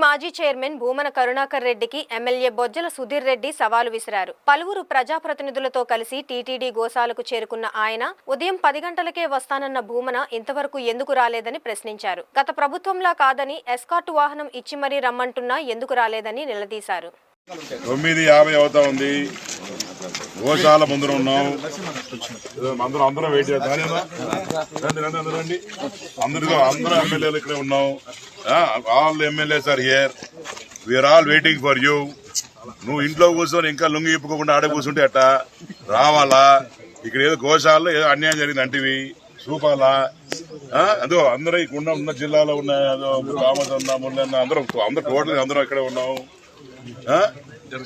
మాజీ చైర్మన్ భూమన కరుణాకర్ రెడ్డికి ఎమ్మెల్యే బొజ్జల సుధీర్ రెడ్డి సవాలు విసిరారు. పలువురు ప్రజాప్రతినిధులతో కలిసి టీటీడీ గోశాలకు చేరుకున్న ఆయన ఉదయం 10 గంటలకే వస్తానన్న భూమన ఇంతవరకు ఎందుకు రాలేదని ప్రశ్నించారు. గత ప్రభుత్వంలా కాదని ఎస్కార్ట్ వాహనం ఇచ్చి మరీ రమ్మంటున్నా ఎందుకు రాలేదని నిలదీశారు. 9:50 అవుతా ఉంది. గోశాల ముందర ఉన్నాం. అందరం వెయిట్ చేద్దాం. అందరూ ఎమ్మెల్యేలు ఇక్కడే ఉన్నాం. All MLAs are here. We're all waiting for you. నువ్వు ఇంట్లో కూర్చొని ఇంకా లుంగి ఇప్పుకోకుండా ఆడే కూర్చుంటే అట్ట రావాలా? ఇక్కడ ఏదో గోశాలలో ఏదో అన్యాయం జరిగింది అంటివి చూపాలా? అదో అందరూ ఇక్కడ ఉన్న జిల్లాలో ఉన్న రామచంద్ర మురళన్న అందరూ టోటల్ అందరం ఇక్కడే ఉన్నాం.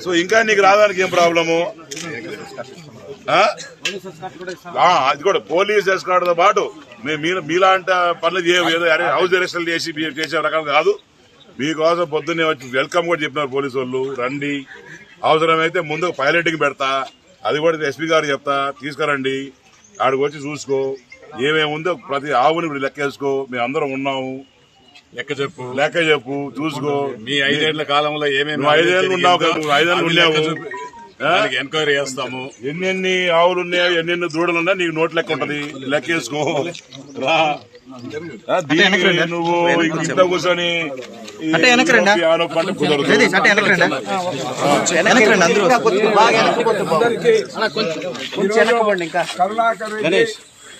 సో ఇంకా నీకు రావడానికి ఏం ప్రాబ్లము? అది కూడా పోలీస్ ఎస్కార్ట్ తో పాటు మీలాంటి పనులు హౌస్ అరెస్టులు చేసే రకాలు కాదు. మీకోసం పొద్దున్నే వచ్చి వెల్కమ్ కూడా చెప్పినారు పోలీసు వాళ్ళు. రండి, అవసరమైతే ముందు పైలటింగ్ పెడతా, అది కూడా ఎస్పీ గారు చెప్తా, తీసుకురండి, ఆడికి వచ్చి చూసుకో, ఏమేమి ఉందో ప్రతి ఆవుని లెక్కేసుకో. మేము అందరం ఉన్నాము, లెక్క చెప్పు, చూసుకో. మీ 5 ఏళ్ల కాలంలో ఏమేమి 5 ఏళ్ళు ఉన్నావు కదా, 5 ఏళ్ళు ఉన్నావు, ఎంక్వైరీ చేస్తాము. ఎన్ని ఆవులు ఉన్నాయో, ఎన్ని దూడలు ఉన్నాయో నీకు నోట్ లెక్క ఉంటది, లెక్కేసుకో. రా, నువ్వు ఇంట్లో కూర్చొని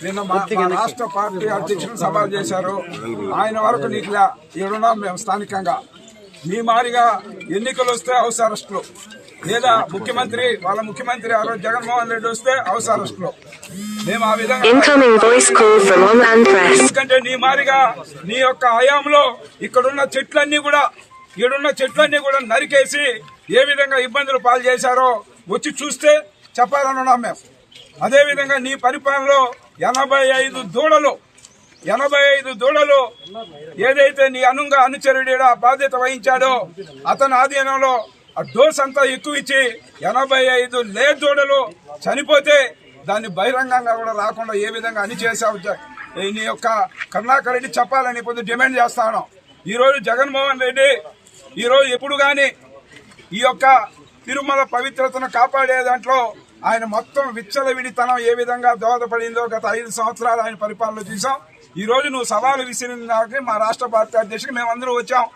నిన్న మా రాష్ట్ర పార్టీ అధ్యక్షులు సవాల్ చేశారు. ఆయన వరకు నీకు ఏడున్నాం మేము స్థానికంగా. మీ మారిగా ఎన్నికలు వస్తే హౌస్ అరెస్టులు, లేదా వాళ్ళ ముఖ్యమంత్రి ఆ రోజు జగన్మోహన్ రెడ్డి వస్తే హౌస్ అరెస్టులు. మేము ఆ విధంగా ఎందుకంటే నీ మారిగా నీ యొక్క హయాంలో ఇక్కడున్న చెట్లన్నీ కూడా నరికేసి ఏ విధంగా ఇబ్బందులు పాలు చేశారో వచ్చి చూస్తే చెప్పాలనున్నాం మేము. అదేవిధంగా నీ పరిపాలనలో 85 దూడలు ఏదైతే నీ అనుచరుడిగా బాధ్యత వహించాడో అతని ఆధీనంలో ఆ డోస్ అంతా ఎక్కువ ఇచ్చి 85 లేట్ దూడలు చనిపోతే దాన్ని బహిరంగంగా కూడా రాకుండా ఏ విధంగా అణిచేసావు నీ యొక్క కరుణాకర్ రెడ్డి చెప్పాలని పొద్దు డిమాండ్ చేస్తాను. ఈరోజు జగన్మోహన్ రెడ్డి ఈరోజు ఎప్పుడు గాని ఈ యొక్క తిరుమల పవిత్రతను కాపాడే దాంట్లో ఆయన మొత్తం విచ్చలవిడితనం ఏ విధంగా దోహదపడిందో గత 5 సంవత్సరాలు ఆయన పరిపాలన చూసాం. ఈ రోజు నువ్వు సవాలు విసిరిన మా రాష్ట్ర పార్టీ అధ్యక్షుడు మేమందరూ వచ్చాం.